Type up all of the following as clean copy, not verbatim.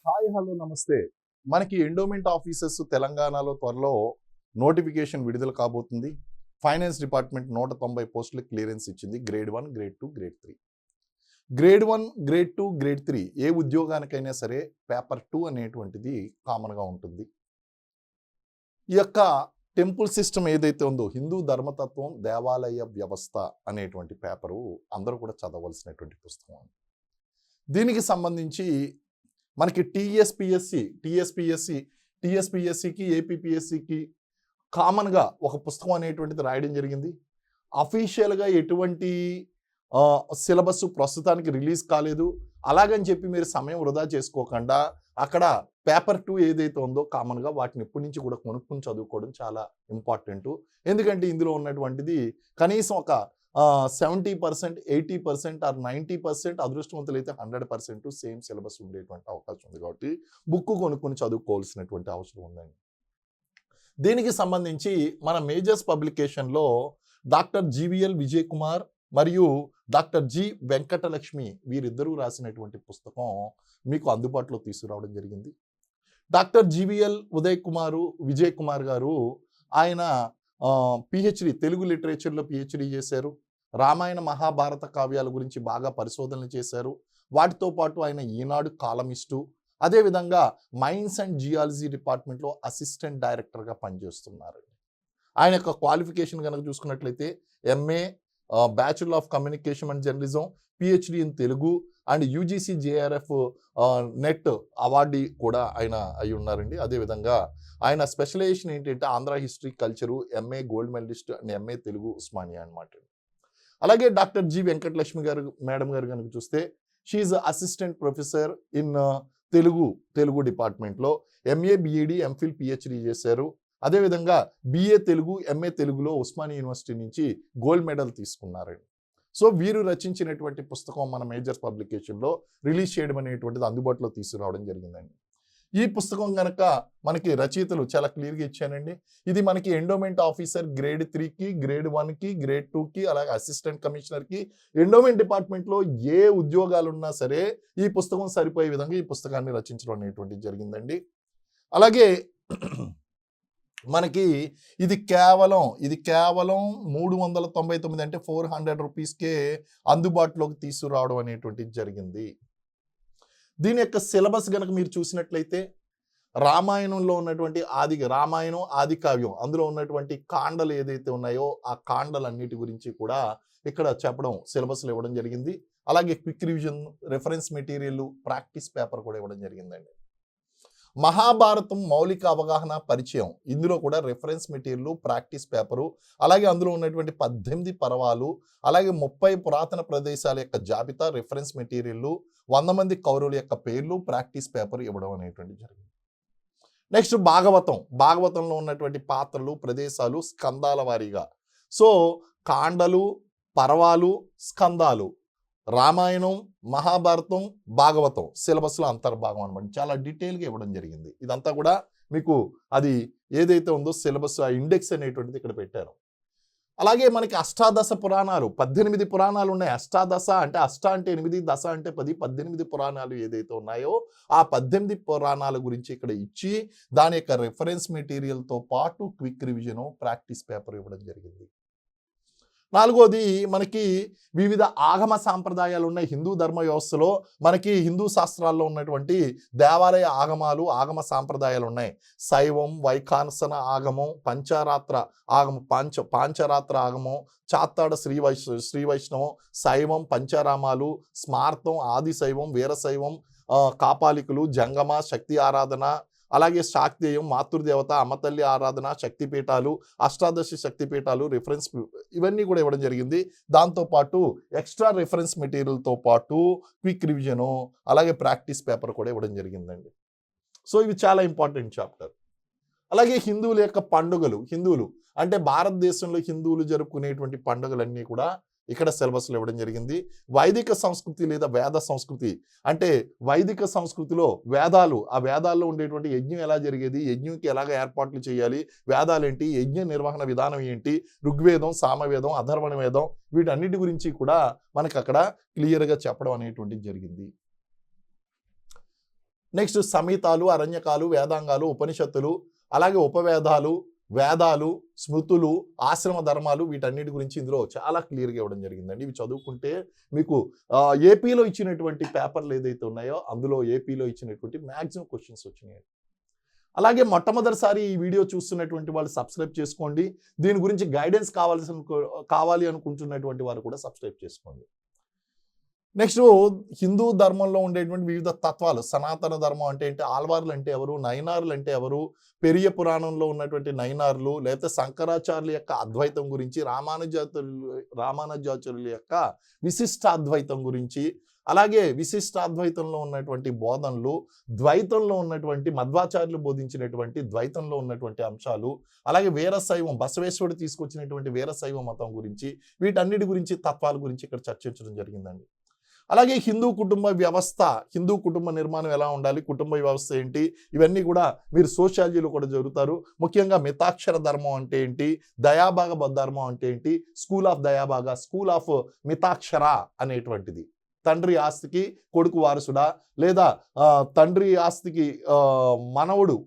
Hi hello నమస్తే. మనకి endowment officers తెలంగాణలో త్వరలో నోటిఫికేషన్ విడుదల కాబోతుంది. ఫైనాన్స్ డిపార్ట్మెంట్ 190 పోస్టులకు క్లియరెన్స్ ఇచ్చింది. Grade 1, grade 2, grade 3. Grade 1, grade 2, grade 3 ఏ ఉద్యోగానికైనా సరే పేపర్ 2 అనేటువంటిది కామన్గా ఉంటుంది. ఈ యొక్క టెంపుల్ సిస్టమ్ ఏదైతే ఉందో హిందూ ధర్మతత్వం దేవాలయ వ్యవస్థ అనేటువంటి పేపరు అందరూ కూడా చదవలసినటువంటి పుస్తకం. దీనికి సంబంధించి మనకి టీఎస్పిఎస్సికి ఏపీపీఎస్సికి కామన్గా ఒక పుస్తకం అనేటువంటిది రాయడం జరిగింది. అఫీషియల్గా ఎటువంటి సిలబస్ ప్రస్తుతానికి రిలీజ్ కాలేదు. అలాగని చెప్పి మీరు సమయం వృధా చేసుకోకుండా అక్కడ పేపర్ 2 ఏదైతే ఉందో కామన్గా వాటిని ఇప్పటి నుంచి కూడా కొనుక్కుని చదువుకోవడం చాలా ఇంపార్టెంట్. ఎందుకంటే ఇందులో ఉన్నటువంటిది కనీసం ఒక 70%, 80% ఆర్ 90% అదృష్టవంతులు అయితే 100% సేమ్ సిలబస్ ఉండేటువంటి అవకాశం ఉంది. కాబట్టి బుక్ కొనుక్కొని చదువుకోవాల్సినటువంటి అవసరం ఉందండి. దీనికి సంబంధించి మన మేజర్స్ పబ్లికేషన్లో డాక్టర్ జీవీఎల్ విజయ్ కుమార్ మరియు డాక్టర్ జి వెంకటలక్ష్మి వీరిద్దరూ రాసినటువంటి పుస్తకం మీకు అందుబాటులో తీసుకురావడం జరిగింది. డాక్టర్ జీవీఎల్ విజయ్ కుమార్ గారు ఆయన పిహెచ్డి తెలుగు లిటరేచర్లో పిహెచ్డి చేశారు. రామాయణ మహాభారత కావ్యాల గురించి బాగా పరిశోధనలు చేశారు. వాటితో పాటు ఆయన ఈనాడు కాలమిస్టు, అదేవిధంగా మైన్స్ అండ్ జియాలజీ డిపార్ట్మెంట్లో అసిస్టెంట్ డైరెక్టర్గా పనిచేస్తున్నారు. ఆయన యొక్క క్వాలిఫికేషన్ కనుక చూసుకున్నట్లయితే MA, bachelor of communication and journalism, PhD in Telugu and UGC JRF NET awardee కూడా ఆయన అయి ఉన్నారండి. అదేవిధంగా ఆయన స్పెషలైజేషన్ ఏంటంటే Andhra history culture, MA gold medalist and MA Telugu Osmania అనమాట. అలాగే డాక్టర్ జి వెంకటలక్ష్మి మేడం గారు కనుక చూస్తే she assistant professor in Telugu డిపార్ట్మెంట్లో ఎంఏ బిఈడి ఎంఫిల్ పిహెచ్డి చేశారు. అదేవిధంగా బిఏ తెలుగు ఎంఏ తెలుగులో ఉస్మానియా యూనివర్సిటీ నుంచి గోల్డ్ మెడల్ తీసుకున్నారండి. సో వీరు రచించినటువంటి పుస్తకం మన మేజర్స్ పబ్లికేషన్లో రిలీజ్ చేయడం అనేటువంటిది అందుబాటులో తీసుకురావడం జరిగిందండి. ఈ పుస్తకం కనుక మనకి రచయితలు చాలా క్లియర్గా ఇచ్చానండి. ఇది మనకి ఎండోమెంట్ ఆఫీసర్ గ్రేడ్ 3కి, గ్రేడ్ 1కి, గ్రేడ్ 2కి, అలాగే అసిస్టెంట్ కమిషనర్కి ఎండోమెంట్ డిపార్ట్మెంట్లో ఏ ఉద్యోగాలు ఉన్నా సరే ఈ పుస్తకం సరిపోయే విధంగా ఈ పుస్తకాన్ని రచించడం అనేటువంటిది జరిగిందండి. అలాగే మనకి ఇది కేవలం 399 అంటే 400 రూపీస్కే అందుబాటులోకి తీసుకురావడం అనేటువంటిది జరిగింది. దీని యొక్క సిలబస్ కనుక మీరు చూసినట్లయితే రామాయణంలో ఉన్నటువంటి రామాయణం ఆది కావ్యం అందులో ఉన్నటువంటి కాండలు ఏదైతే ఉన్నాయో ఆ కాండలన్నిటి గురించి కూడా ఇక్కడ చెప్పడం సిలబస్లో ఇవ్వడం జరిగింది. అలాగే quick revision, reference material, practice paper కూడా ఇవ్వడం జరిగిందండి. మహాభారతం మౌలిక అవగాహన పరిచయం ఇందులో కూడా రెఫరెన్స్ మెటీరియల్, ప్రాక్టీస్ పేపరు, అలాగే అందులో ఉన్నటువంటి 18 పర్వాలు, అలాగే 30 పురాతన ప్రదేశాల యొక్క జాబితా, రెఫరెన్స్ మెటీరియల్, 100 మంది కౌరవుల యొక్క పేర్లు, ప్రాక్టీస్ పేపర్ ఇవ్వడం అనేటువంటి జరిగింది. నెక్స్ట్ భాగవతంలో ఉన్నటువంటి పాత్రలు, ప్రదేశాలు స్కందాల వారీగా. సో కాండలు, పర్వాలు, స్కందాలు, రామాయణం, మహాభారతం, భాగవతం సిలబస్లో అంతర్భాగం అనమాట. చాలా డీటెయిల్గా ఇవ్వడం జరిగింది. ఇదంతా కూడా మీకు అది ఏదైతే ఉందో సిలబస్ ఆ ఇండెక్స్ అనేటువంటిది ఇక్కడ పెట్టారు. అలాగే మనకి అష్టాదశ పురాణాలు 18 పురాణాలు ఉన్నాయి. అష్టాదశ అంటే అష్ట అంటే 8, దశ అంటే 10, 18 పురాణాలు ఏదైతే ఉన్నాయో ఆ 18 పురాణాల గురించి ఇక్కడ ఇచ్చి దాని యొక్క రెఫరెన్స్ మెటీరియల్తో పాటు క్విక్ రివిజను, ప్రాక్టీస్ పేపర్ ఇవ్వడం జరిగింది. 4వది మనకి వివిధ ఆగమ సాంప్రదాయాలు ఉన్నాయి. హిందూ ధర్మ వ్యవస్థలో మనకి హిందూ శాస్త్రాల్లో ఉన్నటువంటి దేవాలయ ఆగమాలు, ఆగమ సాంప్రదాయాలు ఉన్నాయి. శైవం, వైఖానసన ఆగమం, పంచరాత్ర ఆగమం, పాంచరాత్ర ఆగమం, చాత్తాడ శ్రీ వైష్ణవం, శైవం, పంచరామాలు, స్మార్తం, ఆది శైవం, వీరశైవం, కాపాలికులు, జంగమ, శక్తి ఆరాధన, అలాగే శాక్తేయం, మాతృదేవత, అమ్మతల్లి ఆరాధన, శక్తిపీఠాలు, అష్టాదశ శక్తిపీఠాలు, రిఫరెన్స్ ఇవన్నీ కూడా ఇవ్వడం జరిగింది. దాంతోపాటు ఎక్స్ట్రా రిఫరెన్స్ మెటీరియల్తో పాటు క్విక్ రివిజను, అలాగే ప్రాక్టీస్ పేపర్ కూడా ఇవ్వడం జరిగిందండి. సో ఇవి చాలా ఇంపార్టెంట్ చాప్టర్. అలాగే హిందువుల యొక్క పండుగలు, హిందువులు అంటే భారతదేశంలో హిందువులు జరుపుకునేటువంటి పండుగలన్నీ కూడా ఇక్కడ సిలబస్లో ఇవ్వడం జరిగింది. వైదిక సంస్కృతి లేదా వేద సంస్కృతి అంటే వైదిక సంస్కృతిలో వేదాలు, ఆ వేదాల్లో ఉండేటువంటి యజ్ఞం ఎలా జరిగేది, యజ్ఞంకి ఎలాగ ఏర్పాట్లు చేయాలి, వేదాలు ఏంటి, యజ్ఞ నిర్వహణ విధానం ఏంటి, ఋగ్వేదం, సామవేదం, అధర్వణ వేదం వీటన్నిటి గురించి కూడా మనకు అక్కడ క్లియర్గా చెప్పడం అనేటువంటిది జరిగింది. నెక్స్ట్ సమీతాలు, అరణ్యకాలు, వేదాంగాలు, ఉపనిషత్తులు, అలాగే ఉపవేదాలు, వేదాలు, స్మృతులు, ఆశ్రమ ధర్మాలు, వీటన్నిటి గురించి ఇందులో చాలా క్లియర్గా ఇవ్వడం జరిగిందండి. ఇవి చదువుకుంటే మీకు ఏపీలో ఇచ్చినటువంటి పేపర్లు ఏదైతే ఉన్నాయో అందులో ఏపీలో ఇచ్చినటువంటి మ్యాక్సిమం క్వశ్చన్స్ వచ్చినాయి. అలాగే మొట్టమొదటిసారి ఈ వీడియో చూస్తున్నటువంటి వాళ్ళు సబ్స్క్రైబ్ చేసుకోండి. దీని గురించి గైడెన్స్ కావాలి అనుకుంటున్నటువంటి వారు కూడా సబ్స్క్రైబ్ చేసుకోండి. నెక్స్ట్ హిందూ ధర్మంలో ఉండేటువంటి వివిధ తత్వాలు. సనాతన ధర్మం అంటే ఏంటి, ఆల్వార్లు అంటే ఎవరు, నయనార్లు అంటే ఎవరు, పెరియ పురాణంలో ఉన్నటువంటి నయనార్లు, లేకపోతే శంకరాచార్యుల యొక్క అద్వైతం గురించి, రామానుజాచార్యుల యొక్క విశిష్టాద్వైతం గురించి, అలాగే విశిష్టాద్వైతంలో ఉన్నటువంటి బోధనలు, ద్వైతంలో ఉన్నటువంటి మధ్వాచార్యులు బోధించినటువంటి ద్వైతంలో ఉన్నటువంటి అంశాలు, అలాగే వీరశైవం, బసవేశ్వరుడు తీసుకొచ్చినటువంటి వీరశైవ మతం గురించి, వీటన్నిటి గురించి తత్వాల గురించి ఇక్కడ చర్చించడం జరిగిందండి. అలాగే హిందూ కుటుంబ వ్యవస్థ, హిందూ కుటుంబ నిర్మాణం ఎలా ఉండాలి, కుటుంబ వ్యవస్థ ఏంటి, ఇవన్నీ కూడా మీరు సోషాలజీలో కూడా జరుగుతారు. ముఖ్యంగా మితాక్షర ధర్మం అంటే ఏంటి, దయాభాగ ధర్మం అంటే ఏంటి, school of దయాభాగ, school of Mitakshara అనేటువంటిది. తండ్రి ఆస్తికి కొడుకు వారసుడా, లేదా తండ్రి ఆస్తికి మనవడు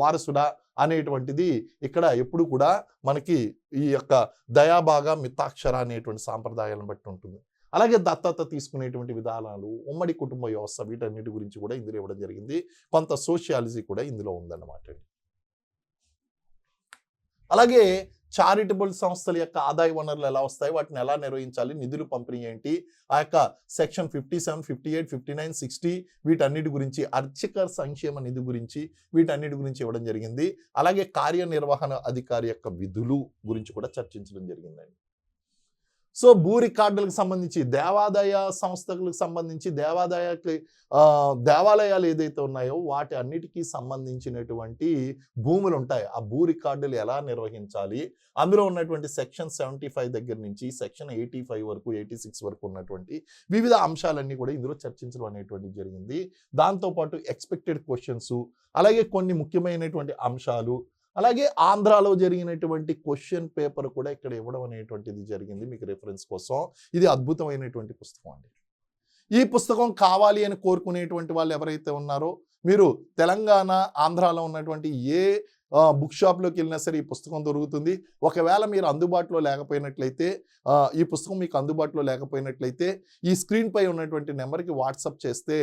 వారసుడా అనేటువంటిది ఇక్కడ ఎప్పుడు కూడా మనకి ఈ యొక్క దయాభాగ, మితాక్షర అనేటువంటి సాంప్రదాయాలను బట్టి ఉంటుంది. అలాగే దత్తత తీసుకునేటువంటి విధానాలు, ఉమ్మడి కుటుంబ వ్యవస్థ, వీటన్నిటి గురించి కూడా ఇందులో ఇవ్వడం జరిగింది. కొంత సోషియాలజీ కూడా ఇందులో ఉందన్నమాట. అలాగే చారిటబుల్ సంస్థల యొక్క ఆదాయ వనరులు ఎలా వస్తాయి, వాటిని ఎలా నిర్వహించాలి, నిధులు పంపిణీ ఏంటి, ఆ యొక్క సెక్షన్ 57, 58, 59, 60 వీటన్నిటి గురించి, అర్చక సంక్షేమ నిధి గురించి, వీటన్నిటి గురించి ఇవ్వడం జరిగింది. అలాగే కార్యనిర్వహణ అధికారి యొక్క విధులు గురించి కూడా చర్చించడం జరిగిందండి. సో భూ రికార్డులకు సంబంధించి, దేవాదాయ సంస్థలకు సంబంధించి, దేవాలయాలు ఏదైతే ఉన్నాయో వాటి అన్నిటికీ సంబంధించినటువంటి భూములు ఉంటాయి. ఆ భూ రికార్డులు ఎలా నిర్వహించాలి, అందులో ఉన్నటువంటి సెక్షన్ 75 దగ్గర నుంచి సెక్షన్ 85 వరకు, 86 వరకు ఉన్నటువంటి వివిధ అంశాలన్నీ కూడా ఇందులో చర్చించడం అనేటువంటిది జరిగింది. దాంతోపాటు ఎక్స్పెక్టెడ్ క్వశ్చన్స్, అలాగే కొన్ని ముఖ్యమైనటువంటి అంశాలు, అలాగే ఆంధ్రాలో జరిగినటువంటి క్వశ్చన్ పేపర్ కూడా ఇక్కడ ఇవ్వడం అనేటువంటిది జరిగింది మీకు రిఫరెన్స్ కోసం. ఇది అద్భుతమైనటువంటి పుస్తకం అండి. ఈ పుస్తకం కావాలి అని కోరుకునేటువంటి వాళ్ళు ఎవరైతే ఉన్నారో, మీరు తెలంగాణ, ఆంధ్రాలో ఉన్నటువంటి ఏ బుక్ షాప్లోకి వెళ్ళినా సరే ఈ పుస్తకం దొరుకుతుంది. ఒకవేళ మీరు అందుబాటులో లేకపోయినట్లయితే, ఈ పుస్తకం మీకు అందుబాటులో లేకపోయినట్లయితే ఈ స్క్రీన్ పై ఉన్నటువంటి నెంబర్కి వాట్సాప్ చేస్తే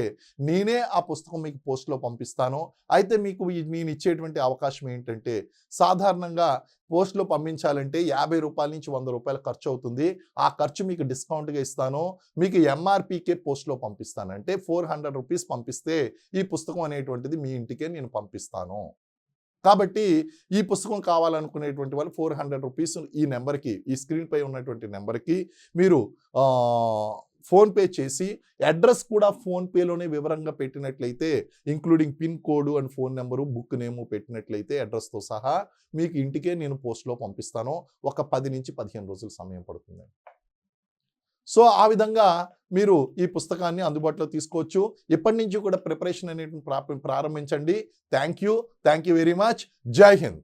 నేనే ఆ పుస్తకం మీకు పోస్ట్లో పంపిస్తాను. అయితే మీకు నేను ఇచ్చేటువంటి అవకాశం ఏంటంటే, సాధారణంగా పోస్ట్లో పంపించాలంటే 50 రూపాయల నుంచి 100 రూపాయల ఖర్చు అవుతుంది. ఆ ఖర్చు మీకు డిస్కౌంట్గా ఇస్తాను. మీకు ఎంఆర్పీకే పోస్ట్లో పంపిస్తాను. అంటే 400 రూపీస్ పంపిస్తే ఈ పుస్తకం అనేటువంటిది మీ ఇంటికే నేను పంపిస్తాను. కాబట్టి ఈ పుస్తకం కావాలనుకునేటువంటి వాళ్ళు 400 రూపీస్ ఈ నెంబర్కి, ఈ స్క్రీన్ పై ఉన్నటువంటి నెంబర్కి మీరు ఫోన్పే చేసి, అడ్రస్ కూడా ఫోన్పేలోనే వివరంగా పెట్టినట్లయితే, including pin code and phone number, book name పెట్టినట్లయితే అడ్రస్తో సహా మీకు ఇంటికే నేను పోస్ట్లో పంపిస్తాను. ఒక 10 నుంచి 15 రోజుల సమయం పడుతుంది. సో ఆ విధంగా మీరు ఈ పుస్తకాన్ని అందుబాటులో తీసుకోవచ్చు. ఇప్పటి నుంచి కూడా ప్రిపరేషన్ అనేటువంటి ప్రారంభించండి. Thank you very much. జై హింద్.